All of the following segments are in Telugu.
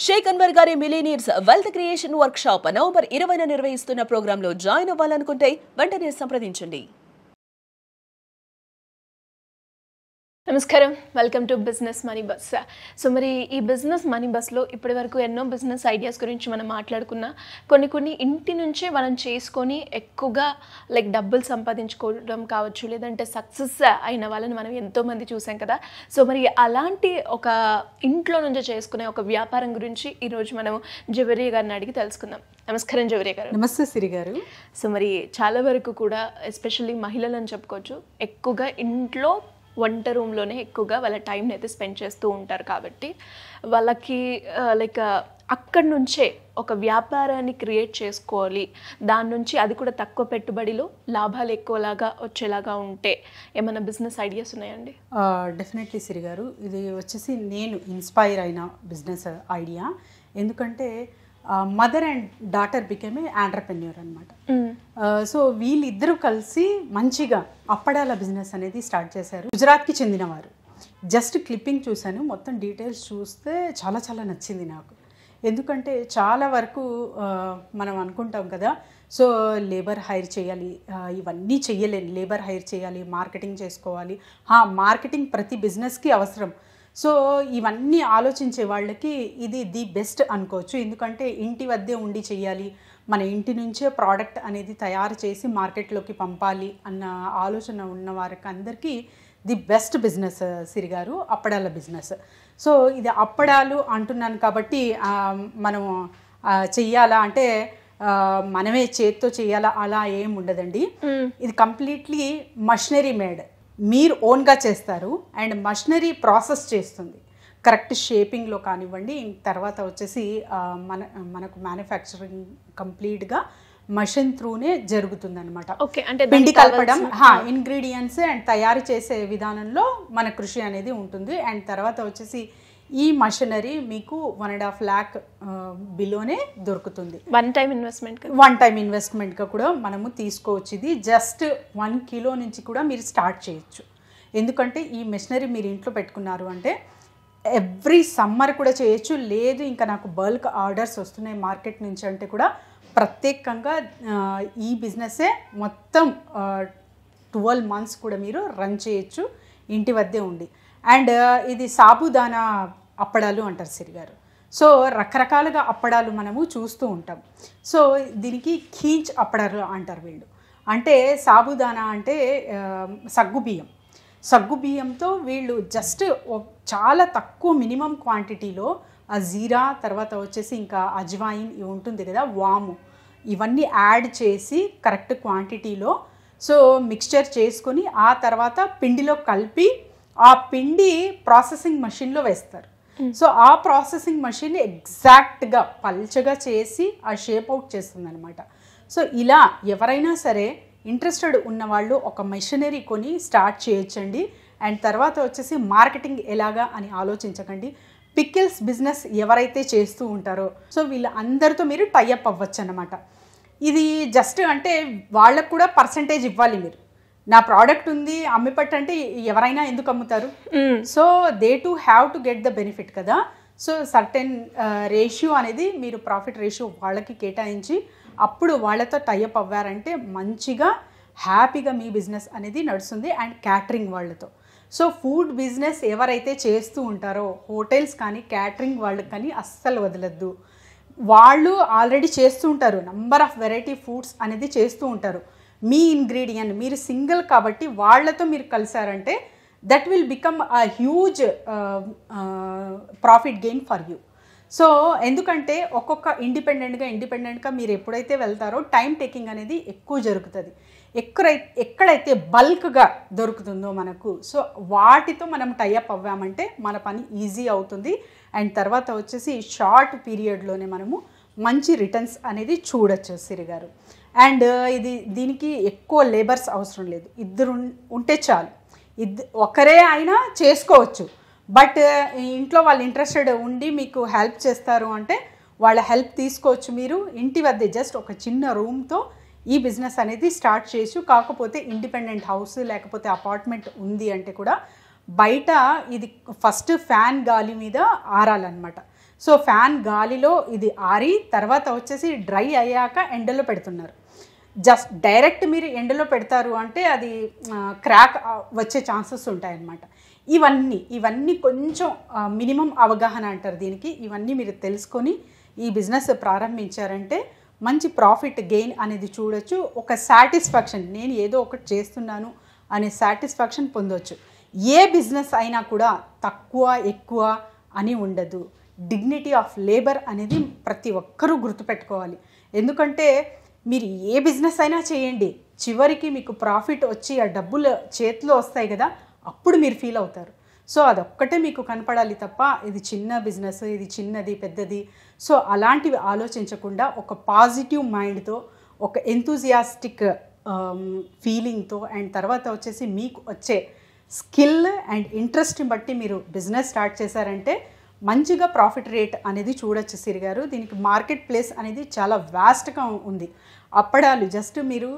షేక్ అన్వర్ గారి millionaires wealth creation workshop November 20న నిర్వహిస్తున్న ప్రోగ్రాంలో జాయిన్ అవ్వాలనుకుంటే వెంటనే సంప్రదించండి. నమస్కారం, welcome to business money bus. So మరి ఈ బిజినెస్ మనీ బస్లో ఇప్పటి వరకు ఎన్నో బిజినెస్ ఐడియాస్ గురించి మనం మాట్లాడుకున్నా. కొన్ని ఇంటి నుంచే మనం చేసుకొని ఎక్కువగా డబ్బులు సంపాదించుకోవడం కావచ్చు, లేదంటే సక్సెస్ అయిన వాళ్ళని మనం ఎంతోమంది చూసాం కదా. సో మరి అలాంటి ఒక ఇంట్లో నుంచి చేసుకునే ఒక వ్యాపారం గురించి ఈరోజు మనం జవేరియా గారిని అడిగి తెలుసుకుందాం. నమస్కారం జవేరియా గారు. నమస్తే సిరి గారు. సో మరి చాలా వరకు కూడా ఎస్పెషల్లీ మహిళలు అని చెప్పుకోవచ్చు, ఎక్కువగా ఇంట్లో వంట రూమ్లోనే ఎక్కువగా వాళ్ళ టైంని అయితే స్పెండ్ చేస్తూ ఉంటారు. కాబట్టి వాళ్ళకి అక్కడి నుంచే ఒక వ్యాపారాన్ని క్రియేట్ చేసుకోవాలి, దాని నుంచి అది కూడా తక్కువ పెట్టుబడిలో లాభాలు ఎక్కువలాగా వచ్చేలాగా ఉంటే ఏమైనా బిజినెస్ ఐడియాస్ ఉన్నాయండి? డెఫినెట్లీ సిరి గారు, ఇది వచ్చేసి నేను ఇన్స్పైర్ అయిన బిజినెస్ ఐడియా. ఎందుకంటే mother and daughter became a entrepreneur అనమాట. సో వీళ్ళిద్దరూ కలిసి మంచిగా అప్పడాల బిజినెస్ అనేది స్టార్ట్ చేశారు. గుజరాత్కి చెందినవారు. జస్ట్ క్లిప్పింగ్ చూశాను, మొత్తం డీటెయిల్స్ చూస్తే చాలా చాలా నచ్చింది నాకు. ఎందుకంటే చాలా వరకు మనం అనుకుంటాం కదా, సో లేబర్ హైర్ చేయాలి, ఇవన్నీ చెయ్యలేను, లేబర్ హైర్ చేయాలి, మార్కెటింగ్ చేసుకోవాలి. మార్కెటింగ్ ప్రతి బిజినెస్కి అవసరం. సో ఇవన్నీ ఆలోచించే వాళ్ళకి ఇది ది బెస్ట్ అనుకోవచ్చు. ఎందుకంటే ఇంటి వద్దే ఉండి చెయ్యాలి, మన ఇంటి నుంచే ప్రోడక్ట్ అనేది తయారు చేసి మార్కెట్లోకి పంపాలి అన్న ఆలోచన ఉన్న వారికి అందరికీ ది బెస్ట్ బిజినెస్ సిరి గారు అప్పడాల బిజినెస్. సో ఇది అప్పడాలు అంటున్నాను కాబట్టి మనం చెయ్యాలా అంటే మనమే చేత్తో చేయాలా అలా ఏం ఉండదండి. ఇది కంప్లీట్లీ మషినరీ మేడ్, మీరు ఓన్గా చేస్తారు అండ్ మషినరీ ప్రాసెస్ చేస్తుంది కరెక్ట్ షేపింగ్లో కానివ్వండి. తర్వాత వచ్చేసి మనకు మ్యానుఫ్యాక్చరింగ్ కంప్లీట్గా మషిన్ త్రూనే జరుగుతుంది అనమాట. పిండి కలపడం, ఇంగ్రీడియంట్స్ అండ్ తయారు చేసే విధానంలో మన కృషి అనేది ఉంటుంది. అండ్ తర్వాత వచ్చేసి ఈ మషినరీ మీకు 1.5 lakh బిలోనే దొరుకుతుంది. వన్ టైం ఇన్వెస్ట్మెంట్గా కూడా మనము తీసుకోవచ్చు. ఇది జస్ట్ 1 kilo నుంచి కూడా మీరు స్టార్ట్ చేయొచ్చు. ఎందుకంటే ఈ మెషినరీ మీరు ఇంట్లో పెట్టుకున్నారు అంటే ఎవ్రీ సమ్మర్ కూడా చేయొచ్చు. లేదు ఇంకా నాకు బల్క్ ఆర్డర్స్ వస్తున్నాయి మార్కెట్ నుంచి అంటే కూడా ప్రత్యేకంగా ఈ బిజినెస్సే మొత్తం 12 months కూడా మీరు రన్ చేయొచ్చు ఇంటి వద్దే ఉండి. అండ్ ఇది సాబుదానా అప్పడాలు అంటారు సిరి గారు. సో రకరకాలుగా అప్పడాలు మనము చూస్తూ ఉంటాం. సో దీనికి ఖీంచ్ అప్పడాలు అంటారు వీళ్ళు. అంటే సాబుదానా అంటే సగ్గుబియ్యంతో వీళ్ళు జస్ట్ చాలా తక్కువ మినిమం క్వాంటిటీలో ఆ జీరా, తర్వాత వచ్చేసి ఇంకా అజ్వాయిన్ ఇవి ఉంటుంది కదా, వాము, ఇవన్నీ యాడ్ చేసి కరెక్ట్ క్వాంటిటీలో సో మిక్స్చర్ చేసుకొని ఆ తర్వాత పిండిలో కలిపి ఆ పిండి ప్రాసెసింగ్ మషిన్లో వేస్తారు. సో ఆ ప్రాసెసింగ్ మషిన్ ఎగ్జాక్ట్గా పల్చగా చేసి ఆ షేప్ అవుట్ చేస్తుంది అనమాట. సో ఇలా ఎవరైనా సరే ఇంట్రెస్టెడ్ ఉన్నవాళ్ళు ఒక మెషినరీ కొని స్టార్ట్ చేయొచ్చండి. అండ్ తర్వాత వచ్చేసి మార్కెటింగ్ ఎలాగా అని ఆలోచించకండి. పికిల్స్ బిజినెస్ ఎవరైతే చేస్తూ ఉంటారో సో వీళ్ళ అందరితో మీరు టైఅప్ అవ్వచ్చు అన్నమాట. ఇది జస్ట్ అంటే వాళ్ళకు కూడా పర్సంటేజ్ ఇవ్వాలి. మీరు నా ప్రోడక్ట్ ఉంది అమ్మిపట్టంటే ఎవరైనా ఎందుకు అమ్ముతారు? So they to have to get the benefit కదా. సో సర్టెన్ రేషియో అనేది మీరు ప్రాఫిట్ రేషియో వాళ్ళకి కేటాయించి అప్పుడు వాళ్ళతో టైఅప్ అవ్వారంటే మంచిగా హ్యాపీగా మీ బిజినెస్ అనేది నడుస్తుంది. అండ్ క్యాటరింగ్ వాళ్ళతో, సో ఫుడ్ బిజినెస్ ఎవరైతే చేస్తూ ఉంటారో హోటల్స్ కానీ క్యాటరింగ్ వాళ్ళకి కానీ అస్సలు వదలద్దు. వాళ్ళు ఆల్రెడీ చేస్తూ ఉంటారు, నంబర్ ఆఫ్ వెరైటీ ఫుడ్స్ అనేది చేస్తూ ఉంటారు. మీ ఇంగ్రీడియంట్ మీరు సింగిల్ కాబట్టి వాళ్ళతో మీరు కలిసారంటే that will become a huge profit gain for you. So ఎందుకంటే ఒక్కొక్క ఇండిపెండెంట్గా మీరు ఎప్పుడైతే వెళ్తారో టైం టేకింగ్ అనేది ఎక్కువ జరుగుతుంది. ఎక్కడైతే బల్క్గా దొరుకుతుందో మనకు సో వాటితో మనం టైఅప్ అవ్వామంటే మన పని ఈజీ అవుతుంది. అండ్ తర్వాత వచ్చేసి షార్ట్ పీరియడ్లోనే మనము మంచి రిటర్న్స్ అనేది చూడొచ్చు సిరి గారు. అండ్ దీనికి ఎక్కువ లేబర్స్ అవసరం లేదు, ఇద్దరు ఉంటే చాలు. ఒకరే అయినా చేసుకోవచ్చు. బట్ ఇంట్లో వాళ్ళు ఇంట్రెస్టెడ్ ఉండి మీకు హెల్ప్ చేస్తారు అంటే వాళ్ళ హెల్ప్ తీసుకోవచ్చు. మీరు ఇంటి వద్దే జస్ట్ ఒక చిన్న రూమ్తో ఈ బిజినెస్ అనేది స్టార్ట్ చేయొచ్చు. కాకపోతే ఇండిపెండెంట్ హౌస్ లేకపోతే అపార్ట్మెంట్ ఉంది అంటే కూడా బయట ఇది ఫస్ట్ ఫ్యాన్ గాలి మీద ఆరాలన్నమాట. సో ఫ్యాన్ గాలిలో ఇది ఆరి తర్వాత వచ్చేసి డ్రై అయ్యాక ఎండలో పెడుతున్నారు. జస్ట్ డైరెక్ట్ మీరు ఎండలో పెడతారు అంటే అది క్రాక్ వచ్చే ఛాన్సెస్ ఉంటాయన్నమాట. ఇవన్నీ కొంచెం మినిమం అవగాహన అంటారు దీనికి. ఇవన్నీ మీరు తెలుసుకొని ఈ బిజినెస్ ప్రారంభించారంటే మంచి ప్రాఫిట్ గెయిన్ అనేది చూడొచ్చు. ఒక సాటిస్ఫాక్షన్, నేను ఏదో ఒకటి చేస్తున్నాను అనే సాటిస్ఫాక్షన్ పొందవచ్చు. ఏ బిజినెస్ అయినా కూడా తక్కువ ఎక్కువ అని ఉండదు. డిగ్నిటీ ఆఫ్ లేబర్ అనేది ప్రతి ఒక్కరూ గుర్తుపెట్టుకోవాలి. ఎందుకంటే మీరు ఏ బిజినెస్ అయినా చేయండి, చివరికి మీకు ప్రాఫిట్ వచ్చి ఆ డబ్బులు చేతిలో వస్తాయి కదా, అప్పుడు మీరు ఫీల్ అవుతారు. సో అదొక్కటే మీకు కనపడాలి తప్ప ఇది చిన్న బిజినెస్, ఇది చిన్నది పెద్దది, సో అలాంటివి ఆలోచించకుండా ఒక పాజిటివ్ మైండ్తో, ఒక ఎంతూజియాస్టిక్ ఫీలింగ్తో అండ్ తర్వాత వచ్చేసి మీకు వచ్చే స్కిల్ అండ్ ఇంట్రెస్ట్ని బట్టి మీరు బిజినెస్ స్టార్ట్ చేశారంటే మంచిగా ప్రాఫిట్ రేట్ అనేది చూడొచ్చు సిరి గారు. దీనికి మార్కెట్ ప్లేస్ అనేది చాలా వాస్ట్గా ఉంది. అప్పడాలు జస్ట్ మీరు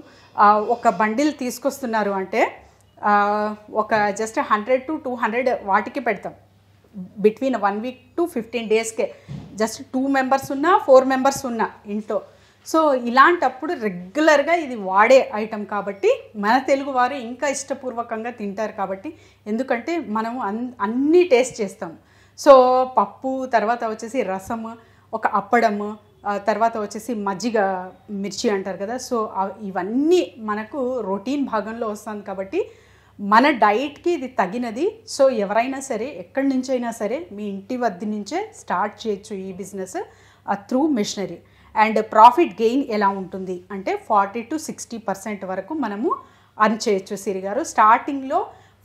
ఒక బండిల్ తీసుకొస్తున్నారు అంటే ఒక జస్ట్ 100 to 200 వాటికి పెడతాం బిట్వీన్ 1 week to 15 daysకే. జస్ట్ 2 members ఉన్నా 4 members ఉన్నా ఇంట్లో. సో ఇలాంటప్పుడు రెగ్యులర్గా ఇది వాడే ఐటెం కాబట్టి మన తెలుగు వారు ఇంకా ఇష్టపూర్వకంగా తింటారు కాబట్టి, ఎందుకంటే మనము అన్నీ టేస్ట్ చేస్తాం. సో పప్పు, తర్వాత వచ్చేసి రసము, ఒక అప్పడము, తర్వాత వచ్చేసి మజ్జిగ మిర్చి అంటారు కదా, సో ఇవన్నీ మనకు రొటీన్ భాగంలో వస్తుంది కాబట్టి మన డైట్కి ఇది తగినది. సో ఎవరైనా సరే ఎక్కడి నుంచైనా సరే మీ ఇంటి వద్ద నుంచే స్టార్ట్ చేయొచ్చు ఈ business through machinery. And profit gain ఎలా ఉంటుంది అంటే 40 to 60% వరకు మనము అర్న్ చేయొచ్చు సిరి గారు. స్టార్టింగ్లో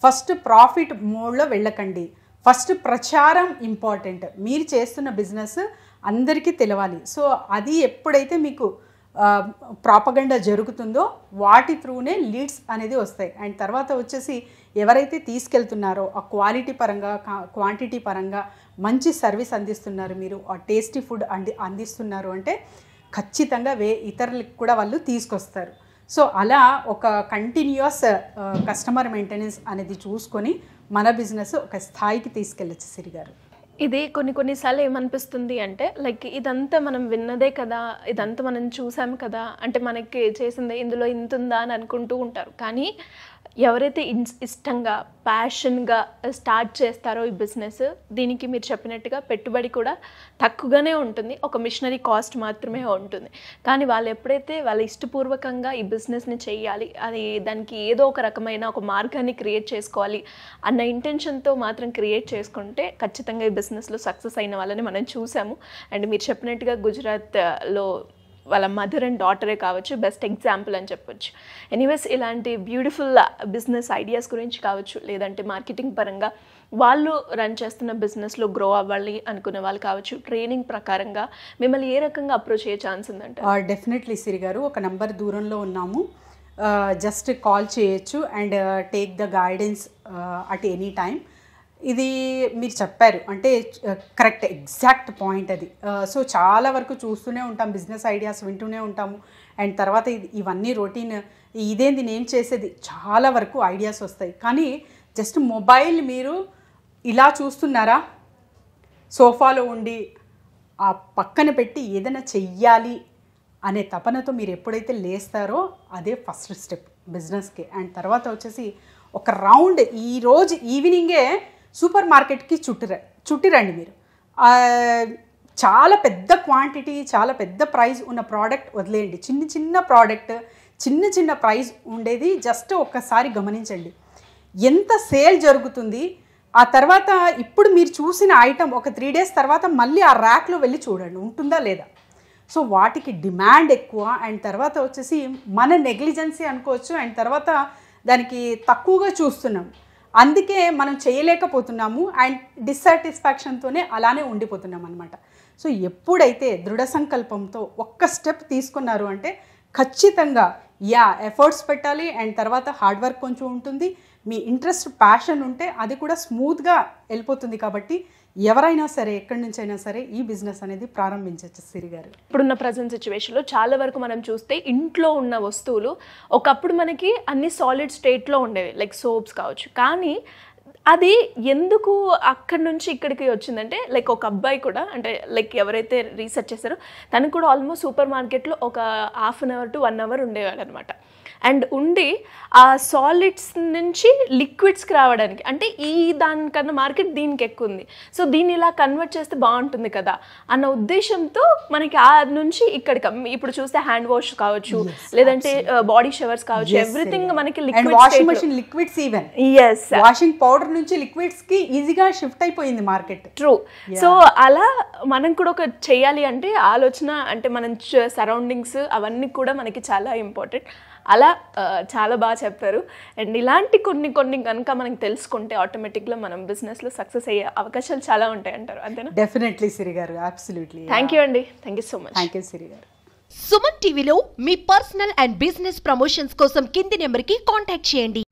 ఫస్ట్ ప్రాఫిట్ మోడ్లో వెళ్ళకండి. ఫస్ట్ ప్రచారం ఇంపార్టెంట్. మీరు చేస్తున్న బిజినెస్ అందరికీ తెలవాలి. సో అది ఎప్పుడైతే మీకు ప్రాపగండా జరుగుతుందో వాటి త్రూనే లీడ్స్ అనేది వస్తాయి. అండ్ తర్వాత వచ్చేసి ఎవరైతే తీసుకెళ్తున్నారో ఆ క్వాలిటీ పరంగా క్వాంటిటీ పరంగా మంచి సర్వీస్ అందిస్తున్నారు, మీరు ఆ టేస్టీ ఫుడ్ అందిస్తున్నారు అంటే ఖచ్చితంగా ఇతరులకు కూడా వాళ్ళు తీసుకొస్తారు. సో అలా ఒక కంటిన్యూస్ కస్టమర్ మెయింటెనెన్స్ అనేది చూసుకొని మన బిజినెస్ ఒక స్థాయికి తీసుకెళ్ళచ్చు సిరి గారు. ఇది కొన్నిసార్లు ఏమనిపిస్తుంది అంటే లైక్ ఇదంతా మనం విన్నదే కదా, ఇదంతా మనం చూసాం కదా, అంటే మనకి చేసిందే ఇందులో ఇంత ఉందా అని అనుకుంటూ ఉంటారు. కానీ ఎవరైతే ఇష్టంగా ప్యాషన్గా స్టార్ట్ చేస్తారో ఈ బిజినెస్, దీనికి మీరు చెప్పినట్టుగా పెట్టుబడి కూడా తక్కువగానే ఉంటుంది, ఒక మిషనరీ కాస్ట్ మాత్రమే ఉంటుంది. కానీ వాళ్ళు ఎప్పుడైతే వాళ్ళ ఇష్టపూర్వకంగా ఈ బిజినెస్ని చేయాలి, అది దానికి ఏదో ఒక రకమైన ఒక మార్గాన్ని క్రియేట్ చేసుకోవాలి అన్న ఇంటెన్షన్తో మాత్రం క్రియేట్ చేసుకుంటే ఖచ్చితంగా ఈ బిజినెస్లో సక్సెస్ అయిన వాళ్ళని మనం చూసాము. అండ్ మీరు చెప్పినట్టుగా గుజరాత్లో వాళ్ళ మదర్ అండ్ డాటరే కావచ్చు బెస్ట్ ఎగ్జాంపుల్ అని చెప్పొచ్చు. ఎనీవేస్ ఇలాంటి బ్యూటిఫుల్ బిజినెస్ ఐడియాస్ గురించి కావచ్చు, లేదంటే మార్కెటింగ్ పరంగా వాళ్ళు రన్ చేస్తున్న బిజినెస్లో గ్రో అవ్వాలి అనుకునే వాళ్ళు కావచ్చు, ట్రైనింగ్ ప్రకారంగా మిమ్మల్ని ఏ రకంగా అప్రోచ్ అయ్యే ఛాన్స్ ఉందంటే? డెఫినెట్లీ సిరి గారు, ఒక నంబర్ దూరంలో ఉన్నాము, జస్ట్ కాల్ చేయొచ్చు and take the guidance at any time. ఇది మీరు చెప్పారు అంటే కరెక్ట్, ఎగ్జాక్ట్ పాయింట్ అది. సో చాలా వరకు చూస్తూనే ఉంటాం, బిజినెస్ ఐడియాస్ వింటూనే ఉంటాము. అండ్ తర్వాత ఇవన్నీ రొటీన్, ఇదేంది నేను చేసేది, చాలా వరకు ఐడియాస్ వస్తాయి. కానీ జస్ట్ మొబైల్ మీరు ఇలా చూస్తున్నారా, సోఫాలో ఉండి ఆ పక్కన పెట్టి ఏదైనా చెయ్యాలి అనే తపనతో మీరు ఎప్పుడైతే లేస్తారో అదే ఫస్ట్ స్టెప్ బిజినెస్కి. అండ్ తర్వాత వచ్చేసి ఒక రౌండ్ ఈరోజు ఈవినింగే సూపర్ మార్కెట్కి చుట్టిరండి మీరు. చాలా పెద్ద క్వాంటిటీ, చాలా పెద్ద ప్రైస్ ఉన్న ప్రోడక్ట్ వదిలేయండి. చిన్న ప్రోడక్ట్, చిన్న ప్రైస్ ఉండేది జస్ట్ ఒక్కసారి గమనించండి ఎంత సేల్ జరుగుతుంది. ఆ తర్వాత ఇప్పుడు మీరు చూసిన ఐటమ్ ఒక 3 days తర్వాత మళ్ళీ ఆ ర్యాక్లో వెళ్ళి చూడండి ఉంటుందా లేదా. సో వాటికి డిమాండ్ ఎక్కువ. అండ్ తర్వాత వచ్చేసి మన నెగ్లిజెన్సీ అనుకోవచ్చు. అండ్ తర్వాత దానికి తక్కువగా చూస్తున్నాం, అందుకే మనం చేయలేకపోతున్నాము అండ్ డిస్సాటిస్ఫాక్షన్తోనే అలానే ఉండిపోతున్నాం అనమాట. సో ఎప్పుడైతే దృఢ సంకల్పంతో ఒక్క స్టెప్ తీసుకున్నారు అంటే ఖచ్చితంగా ఎఫర్ట్స్ పెట్టాలి. అండ్ తర్వాత హార్డ్ వర్క్ కొంచెం ఉంటుంది, మీ ఇంట్రెస్ట్ ప్యాషన్ ఉంటే అది కూడా స్మూత్గా వెళ్ళిపోతుంది. కాబట్టి ఎవరైనా సరే ఎక్కడి నుంచైనా సరే ఈ బిజినెస్ అనేది ప్రారంభించవచ్చు సిరి గారు. ఇప్పుడున్న ప్రజెంట్ సిచ్యువేషన్లో చాలా వరకు మనం చూస్తే ఇంట్లో ఉన్న వస్తువులు ఒకప్పుడు మనకి అన్ని సాలిడ్ స్టేట్లో ఉండేవి, లైక్ సోప్స్ కావచ్చు. కానీ అది ఎందుకు అక్కడి నుంచి ఇక్కడికి వచ్చిందంటే లైక్ ఒక అబ్బాయి కూడా అంటే లైక్ ఎవరైతే రీసెర్చ్ చేశారో తనకు కూడా ఆల్మోస్ట్ సూపర్ మార్కెట్లో ఒక half an hour to 1 hour ఉండేవాడు అనమాట. అండ్ ఉండి ఆ సాలిడ్స్ నుంచి లిక్విడ్స్కి రావడానికి అంటే దానికన్నా మార్కెట్ దీనికి ఎక్కువ ఉంది, సో దీన్ని ఇలా కన్వర్ట్ చేస్తే బాగుంటుంది కదా అన్న ఉద్దేశంతో మనకి ఆ నుంచి ఇక్కడికి ఇప్పుడు చూస్తే హ్యాండ్ వాష్ కావచ్చు, లేదంటే బాడీ షవర్స్ కావచ్చు, ఎవ్రీథింగ్ మనకి liquids even yes washing powder నుంచి లిక్విడ్స్ కి ఈజీగా షిఫ్ట్ అయిపోయింది మార్కెట్. ట్రూ. సో అలా మనం కూడా ఒక చేయాలి అంటే ఆలోచన అంటే మనం సరౌండింగ్స్ అవన్నీ కూడా మనకి చాలా ఇంపార్టెంట్. అలా చాలా బాగా చెప్పారు. అండ్ ఇలాంటి కొన్ని కనుక మనకి తెలుసుకుంటే ఆటోమేటిక్గా మనం బిజినెస్లో సక్సెస్ అయ్యే అవకాశాలు చాలా ఉంటాయి అంటారు, అంతేనా? డెఫినెట్లీ సిరి గారు, అబ్సల్యూట్లీ. థ్యాంక్ యూ అండి, thank you so much. Thank you Siri గారు. సుమన్ టీవీలో మీ పర్సనల్ అండ్ బిజినెస్ ప్రమోషన్స్ కోసం కింది నెంబర్కి కాంటాక్ట్ చేయండి.